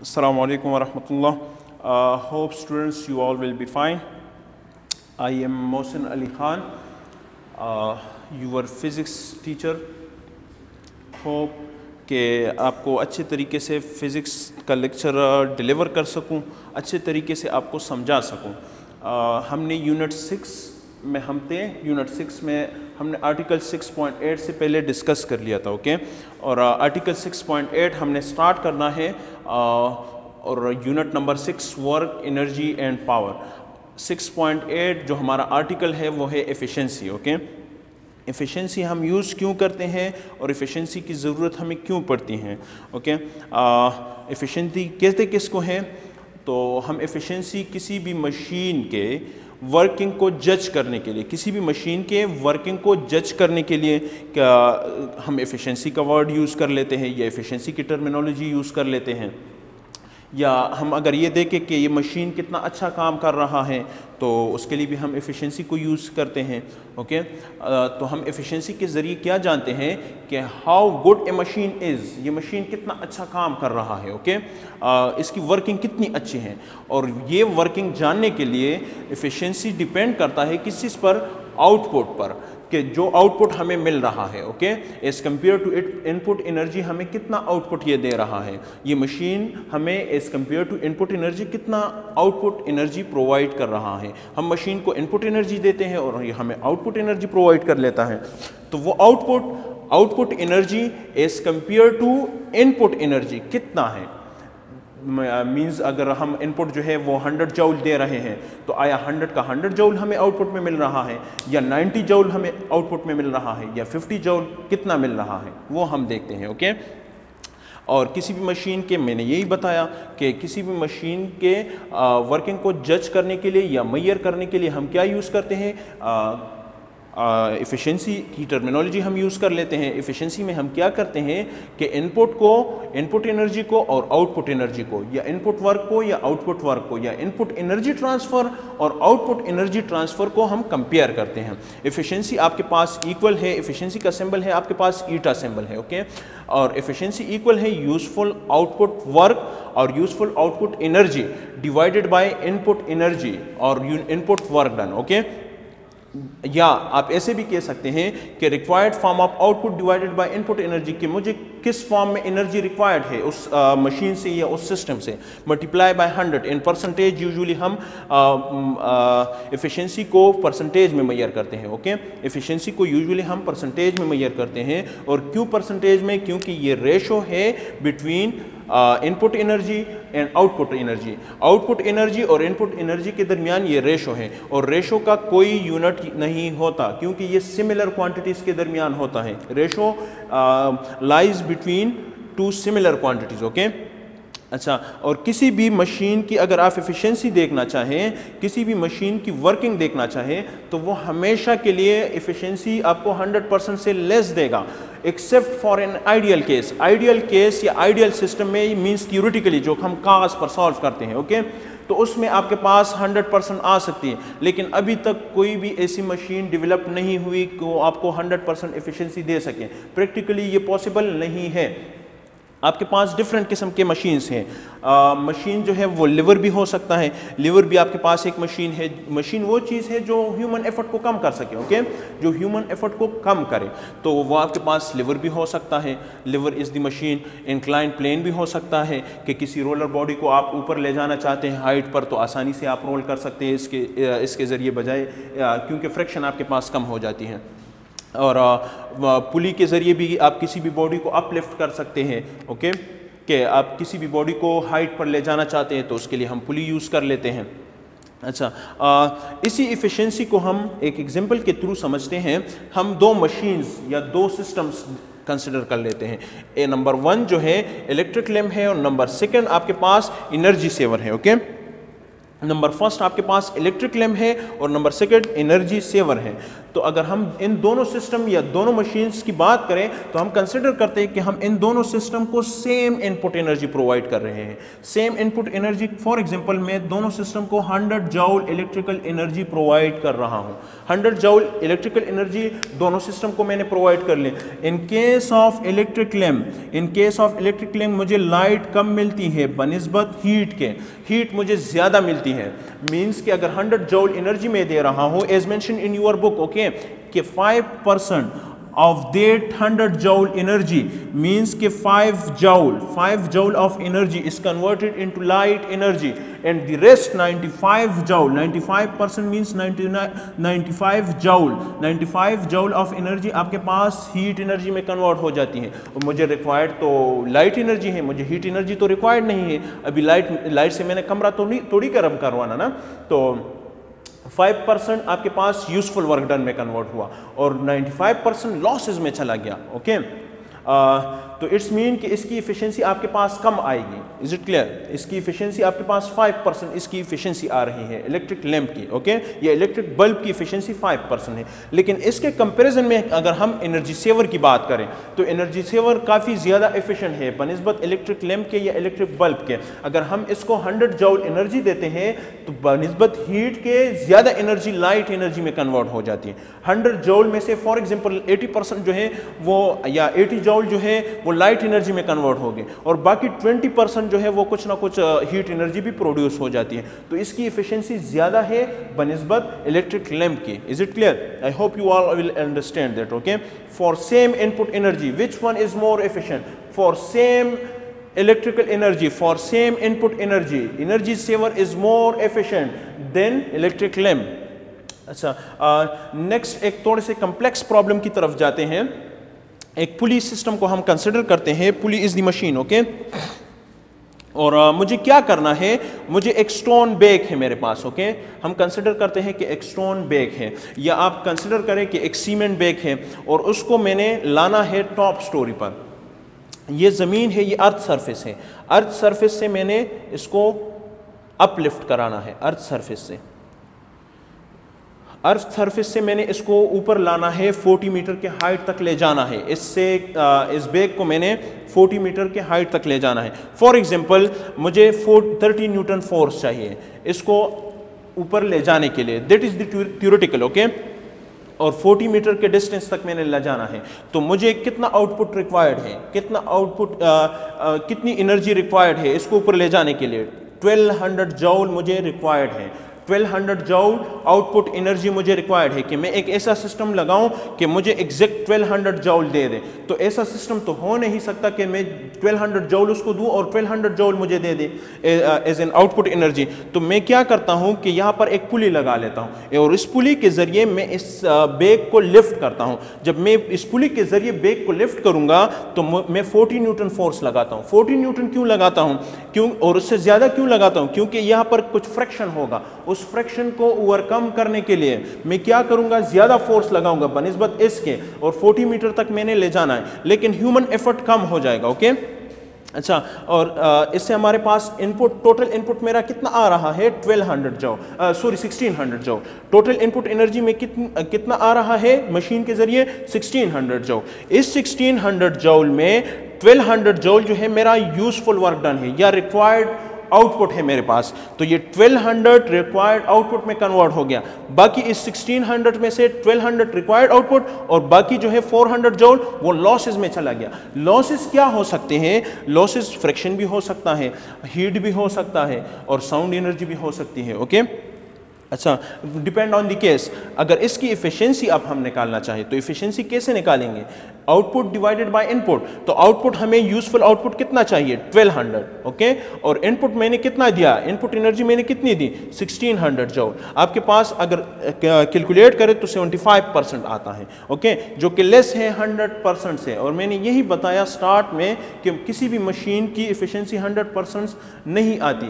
Assalamu alaikum wa rahmatullah. Hope students you all will be fine. I am Mohsin Ali Khan, your physics teacher. Hope कि आपको अच्छे तरीके से physics का lecture deliver कर सकूं, अच्छे तरीके से आपको समझा सकूं। हमने यूनिट 6 में यूनिट 6 में हमने आर्टिकल 6.8 से पहले डिस्कस कर लिया था, ओके। और आर्टिकल 6.8 हमने स्टार्ट करना है और unit number 6 work, energy and power. 6.8 जो हमारा आर्टिकल है वो है एफिशिएंसी, ओके। एफिशिएंसी हम यूज़ क्यों करते हैं और एफिशिएंसी की ज़रूरत हमें क्यों पड़ती है, ओके। एफिशिएंसी कहते किसको हैं? तो हम एफिशिएंसी किसी भी मशीन के वर्किंग को जज करने के लिए, किसी भी मशीन के वर्किंग को जज करने के लिए क्या हम एफिशिएंसी का वर्ड यूज़ कर लेते हैं या एफिशिएंसी की टर्मिनोलॉजी यूज़ कर लेते हैं। या हम अगर ये देखें कि ये मशीन कितना अच्छा काम कर रहा है तो उसके लिए भी हम एफिशिएंसी को यूज़ करते हैं, ओके। तो हम एफिशिएंसी के ज़रिए क्या जानते हैं कि how good A machine is, ये मशीन कितना अच्छा काम कर रहा है, ओके। इसकी वर्किंग कितनी अच्छी है। और ये वर्किंग जानने के लिए एफिशिएंसी डिपेंड करता है किस चीज़ पर? आउटपुट पर, कि जो आउटपुट हमें मिल रहा है, okay, as compare to input energy हमें कितना आउटपुट ये दे रहा है। ये मशीन हमें as compare to input energy कितना आउटपुट एनर्जी प्रोवाइड कर रहा है। हम मशीन को इनपुट एनर्जी देते हैं और ये हमें आउटपुट एनर्जी प्रोवाइड कर लेता है। तो वो output energy as compare to input energy कितना है। मीन्स अगर हम इनपुट जो है वो 100 जूल दे रहे हैं तो आया 100 का 100 जूल हमें आउटपुट में मिल रहा है, या 90 जूल हमें आउटपुट में मिल रहा है, या 50 जूल कितना मिल रहा है, वो हम देखते हैं, ओके। और किसी भी मशीन के, मैंने यही बताया कि किसी भी मशीन के वर्किंग को जज करने के लिए या मेजर करने के लिए हम क्या यूज़ करते हैं? एफिशिएंसी की टर्मिनोलॉजी हम यूज़ कर लेते हैं। एफिशिएंसी में हम क्या करते हैं कि इनपुट एनर्जी को और आउटपुट एनर्जी को, या इनपुट वर्क को या आउटपुट वर्क को, या इनपुट एनर्जी ट्रांसफ़र और आउटपुट एनर्जी ट्रांसफ़र को हम कंपेयर करते हैं। एफिशिएंसी आपके पास इक्वल है, एफिशिएंसी का सिंबल है आपके पास ईटा सिंबल है, ओके। और एफिशिएंसी इक्वल है यूज़फुल आउटपुट वर्क और useful output energy divided by input energy और इनपुट वर्क डन, ओके। या आप ऐसे भी कह सकते हैं कि required form of output divided by input energy, कि मुझे किस फॉर्म में एनर्जी रिक्वायर्ड है उस मशीन से या उस सिस्टम से, multiply by 100 in percentage. Usually हम एफिशिएंसी को परसेंटेज में मेजर करते हैं, ओके। एफिशिएंसी को यूजुअली हम परसेंटेज में मेजर करते हैं। और क्यों परसेंटेज में? क्योंकि ये रेशो है between input energy and output energy. Output energy और इनपुट एनर्जी के दरमियान ये रेशो है, और रेशो का कोई यूनिट नहीं होता क्योंकि ये सिमिलर क्वांटिटीज़ के दरमियान होता है। Ratio lies between two similar quantities, okay. अच्छा, और किसी भी मशीन की अगर आप एफिशिएंसी देखना चाहें, किसी भी मशीन की वर्किंग देखना चाहें, तो वो हमेशा के लिए एफिशिएंसी आपको 100% से लेस देगा, except for an ideal case. Ideal case या आइडियल सिस्टम में मीन्स थ्योरेटिकली जो हम कागज़ पर सॉल्व करते हैं, ओके, तो उसमें आपके पास 100% आ सकती है। लेकिन अभी तक कोई भी ऐसी मशीन डेवलप नहीं हुई कि वो आपको 100% एफिशिएंसी दे सके। प्रैक्टिकली ये पॉसिबल नहीं है। आपके पास डिफरेंट किस्म के मशीन्स हैं। मशीन जो है वो लिवर भी हो सकता है। लिवर भी आपके पास एक मशीन है। मशीन वो चीज़ है जो ह्यूमन एफर्ट को कम कर सके, ओके, जो ह्यूमन एफर्ट को कम करे, तो वो आपके पास लिवर भी हो सकता है। Lever is the machine. Incline plane भी हो सकता है कि किसी रोलर बॉडी को आप ऊपर ले जाना चाहते हैं हाइट पर, तो आसानी से आप रोल कर सकते हैं इसके ज़रिए, बजाय क्योंकि फ्रिक्शन आपके पास कम हो जाती है। और पुली के ज़रिए भी आप किसी भी बॉडी को अपलिफ्ट कर सकते हैं, ओके, कि आप किसी भी बॉडी को हाइट पर ले जाना चाहते हैं तो उसके लिए हम पुली यूज़ कर लेते हैं। अच्छा, इसी एफिशिएंसी को हम एक एग्जांपल के थ्रू समझते हैं। हम दो मशीन्स या दो सिस्टम्स कंसिडर कर लेते हैं। नंबर 1 जो है इलेक्ट्रिक लैम्प है, और नंबर 2 आपके पास एनर्जी सेवर है, ओके। नंबर 1 आपके पास इलेक्ट्रिक लैम्प है और नंबर 2 एनर्जी सेवर है। तो तो अगर हम इन दोनों सिस्टम या दोनों मशीन्स की बात करें तो हम कंसिडर करते हैं कि हम इन दोनों सिस्टम को सेम इनपुट एनर्जी प्रोवाइड कर रहे हैं, same input energy. For example मैं दोनों सिस्टम को 100 जूल इलेक्ट्रिकल एनर्जी प्रोवाइड कर रहा हूं, 100 जूल इलेक्ट्रिकल एनर्जी दोनों सिस्टम को मैंने प्रोवाइड कर ली। In case of electric lamp मुझे लाइट कम मिलती है बनिस्बत हीट के, हीट मुझे ज्यादा मिलती है। मींस कि अगर 100 जूल एनर्जी में दे रहा हूं as mention in your book, okay, कि 5% of that 100 joule energy means कि 5 joule of energy is converted into light energy, and the rest 95 joule, 95% means 95 joule of energy आपके पास heat energy में convert हो जाती है। और मुझे required तो light energy है, मुझे heat energy तो required नहीं है। अभी light से मैंने कमरा तो नहीं थोड़ी गर्म करवाना ना, तो 5% आपके पास यूजफुल वर्क डन में कन्वर्ट हुआ और 95% लॉसेज में चला गया, ओके। तो इट्स मीन कि इसकी इफिशिएंसी आपके पास कम आएगी। Is it clear? इसकी इफिशिएंसी आपके पास 5% इसकी इफिशिएंसी आ रही है इलेक्ट्रिक लैम्प की, ओके, या इलेक्ट्रिक बल्ब की इफिशिएंसी 5% है। लेकिन इसके कंपैरिजन में अगर हम एनर्जी सेवर की बात करें तो एनर्जी सेवर काफ़ी ज़्यादा एफिशिएंट है बनिस्बत इलेक्ट्रिक लैम्प के या इलेक्ट्रिक बल्ब के। अगर हम इसको 100 जूल एनर्जी देते हैं तो बनिस्बत हीट के ज़्यादा एनर्जी लाइट एनर्जी में कन्वर्ट हो जाती है। 100 जूल में से फॉर एग्जाम्पल 80% जो है वो, या 80 जूल जो है वो लाइट एनर्जी में कन्वर्ट होगी और बाकी 20% जो है वो कुछ ना कुछ हीट एनर्जी भी प्रोड्यूस हो जाती है। तो इसकी एफिशिएंसी ज़्यादा है बनिस्बत इलेक्ट्रिक लैम्प की। Is it clear? I hope you all will understand that, okay. For same input energy which one is more efficient? For same electrical energy, for same input energy, energy saver is more efficient than electric lamp। अच्छा, next एक थोड़े से complex problem की तरफ जाते हैं। एक पुली system को हम कंसिडर करते हैं, pulley is the machine, okay. और मुझे क्या करना है, मुझे एक स्टोन बैग है मेरे पास, ओके। हम कंसिडर करते हैं कि एक स्टोन बैग है, या आप कंसिडर करें कि एक सीमेंट बैग है और उसको मैंने लाना है टॉप स्टोरी पर। ये ज़मीन है, ये अर्थ सरफेस है, अर्थ सरफेस से मैंने इसको अपलिफ्ट कराना है, अर्थ सरफेस से मैंने इसको ऊपर लाना है, 40 मीटर के हाइट तक ले जाना है। इससे इस बैग को मैंने 40 मीटर के हाइट तक ले जाना है। फॉर एग्जांपल मुझे 30 न्यूटन फोर्स चाहिए इसको ऊपर ले जाने के लिए, that is the theoretical, okay. और 40 मीटर के डिस्टेंस तक मैंने ले जाना है, तो मुझे कितना आउटपुट रिक्वायर्ड है, कितनी एनर्जी रिक्वायर्ड है इसको ऊपर ले जाने के लिए? 1200 जूल मुझे रिक्वायर्ड है, 1200 जूल आउटपुट एनर्जी मुझे रिक्वायर्ड है कि मैं एक ऐसा सिस्टम लगाऊं कि मुझे एग्जैक्ट 1200 जूल दे दे। तो ऐसा सिस्टम तो हो नहीं सकता कि मैं 1200 जूल उसको दूं और 1200 जूल मुझे दे दे एज एन आउटपुट एनर्जी। तो मैं क्या करता हूं कि यहाँ पर एक पुली लगा लेता हूं और इस पुली के जरिए मैं इस बैग को लिफ्ट करता हूं। जब मैं इस पुली के जरिए बैग को लिफ्ट करूंगा तो मैं 40 न्यूटन फोर्स लगाता हूं। 40 न्यूटन क्यों लगाता हूं, क्यों, और उससे ज्यादा क्यों लगाता हूं? क्योंकि यहाँ पर कुछ फ्रैक्शन होगा, उस फ्रैक्शन को ओवरकम करने के लिए मैं क्या करूंगा, ज्यादा फोर्स लगाऊंगा बनिस्बत इसके, और 40 मीटर तक मैंने ले जाना है, लेकिन ह्यूमन एफर्ट कम हो जाएगा, ओके। अच्छा, और इससे हमारे पास इनपुट, टोटल इनपुट मेरा कितना आ रहा है, 1600 जूल। टोटल इनपुट एनर्जी में कितना आ रहा है मशीन के जरिए, 1600 जूल। इस 1600 जूल में 1200 जूल जो है मेरा यूजफुल वर्क डन है या रिक्वायर्ड आउटपुट है मेरे पास, तो ये 1200 रिक्वायर्ड आउटपुट में कन्वर्ट हो गया। बाकी इस 1600 में से 1200 रिक्वायर्ड आउटपुट और बाकी जो है 400 जूल वो लॉसेस में चला गया। लॉसेस क्या हो सकते हैं? लॉसेस फ्रैक्शन भी हो सकता है, हीट भी हो सकता है और साउंड एनर्जी भी हो सकती है, ओके। अच्छा, डिपेंड ऑन द केस। अगर इसकी इफिशिएंसी अब हम निकालना चाहें तो इफिशिएंसी कैसे निकालेंगे? Output divided by input. तो आउटपुट हमें यूजफुल आउटपुट कितना चाहिए, 1200, ओके। और इनपुट मैंने कितना दिया, इनपुट एनर्जी मैंने कितनी दी, 1600 जूल। आपके पास अगर कैलकुलेट करें तो 75% आता है, ओके, जो कि लेस है 100% से। और मैंने यही बताया स्टार्ट में कि किसी भी मशीन की इफिशिएंसी 100% नहीं आती,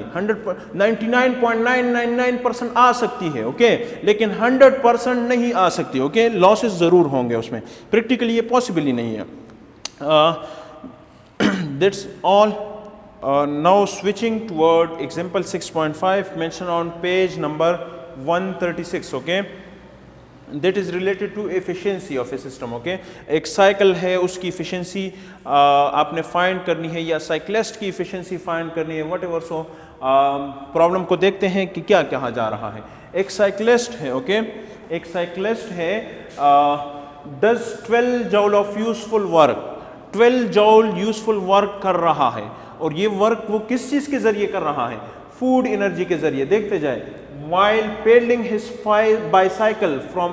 99.999% आ सकती है, ओके, लेकिन 100% नहीं आ सकती, ओके। लॉसेस जरूर होंगे उसमें, प्रैक्टिकली ये पॉसिबल ही नहीं है। That's all. Now switching toward example 6.5 mention on page number 136, okay. That is related to efficiency of a system. Okay, एक साइकिल है, उसकी इफिशिएंसी आपने फाइंड करनी है, या साइक्लिस्ट की इफिशिएंसी फाइंड करनी है, वट एवर। सो प्रॉब्लम को देखते हैं कि क्या कहा जा रहा है। एक साइक्लिस्ट है, ओके, एक साइक्लिस्ट है, does 12 joule of useful work, 12 joule useful work कर रहा है, और ये वर्क वो किस चीज़ के ज़रिए कर रहा है? फूड एनर्जी के ज़रिए। देखते जाए, while pedaling his bicycle from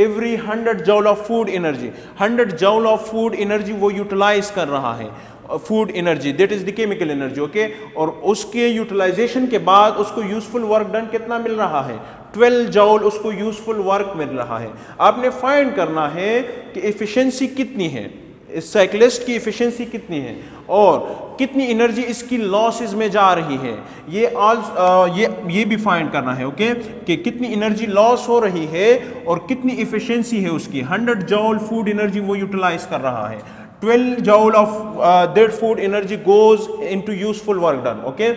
every 100 joule of food energy, 100 joule of food energy वो यूटिलाइज कर रहा है, food energy, that is the chemical energy. Okay, और उसके यूटिलाइजेशन के बाद उसको यूजफुल वर्क डन कितना मिल रहा है? 12 जूल उसको यूजफुल वर्क मिल रहा है। आपने फाइंड करना है कि एफिशिएंसी कितनी है, इस साइक्लिस्ट की एफिशिएंसी कितनी है, और कितनी एनर्जी इसकी लॉसेस में जा रही है। ये भी फाइंड करना है, ओके, कि कितनी एनर्जी लॉस हो रही है और कितनी एफिशिएंसी है उसकी। 100 जूल फूड एनर्जी वो यूटिलाइज कर रहा है, 12 joule of that food energy goes into useful work done. Okay,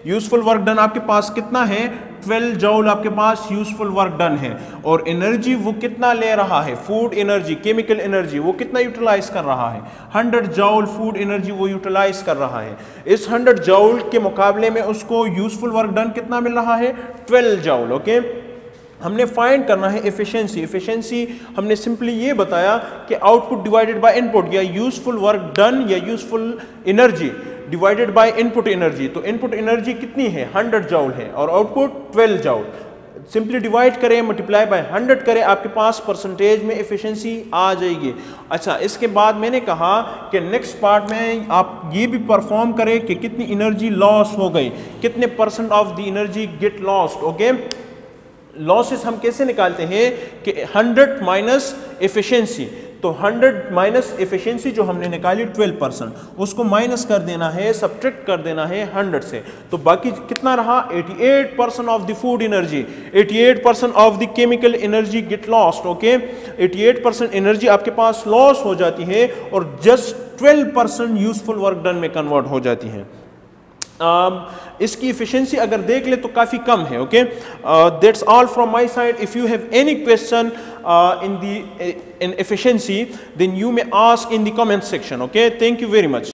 useful work done आपके पास कितना है? 12 जूल आपके पास यूजफुल वर्क डन है, और एनर्जी वो कितना ले रहा है? फूड एनर्जी, केमिकल एनर्जी वो कितना यूटिलाइज कर रहा है? 100 जूल फूड एनर्जी वो यूटिलाइज कर रहा है। इस 100 जूल के मुकाबले में उसको यूजफुल वर्क डन कितना मिल रहा है? 12 जूल। ओके, हमने फाइंड करना है एफिशिएंसी। एफिशिएंसी हमने सिंपली ये बताया कि आउटपुट डिवाइडेड बाय इनपुट, या यूजफुल वर्क डन या useful energy divided by input energy. तो इनपुट एनर्जी कितनी है? 100 जूल है, और आउटपुट 12 जूल। सिंपली डिवाइड करें, मल्टीप्लाई बाय 100 करें, आपके पास परसेंटेज में एफिशिएंसी आ जाएगी। अच्छा, इसके बाद मैंने कहा कि नेक्स्ट पार्ट में आप ये भी परफॉर्म करें कि कितनी एनर्जी लॉस हो गई, कितने percent of the energy get lost. Okay, losses हम कैसे निकालते हैं कि 100 माइनस एफिशिएंसी, तो 100 माइनस एफिशिएंसी जो हमने निकाली 12%, उसको माइनस कर देना है, सब्ट्रैक्ट कर देना है 100 से, तो बाकी कितना रहा? 88% of the food energy, 88% of the chemical energy get lost. Okay, 88% energy आपके पास लॉस हो जाती है, और जस्ट 12% यूजफुल वर्क डन में कन्वर्ट हो जाती है। इसकी एफिशिएंसी अगर देख ले तो काफ़ी कम है। Okay, that's all from my side. If you have any question in efficiency, then you may ask in the comment section. Okay, thank you very much.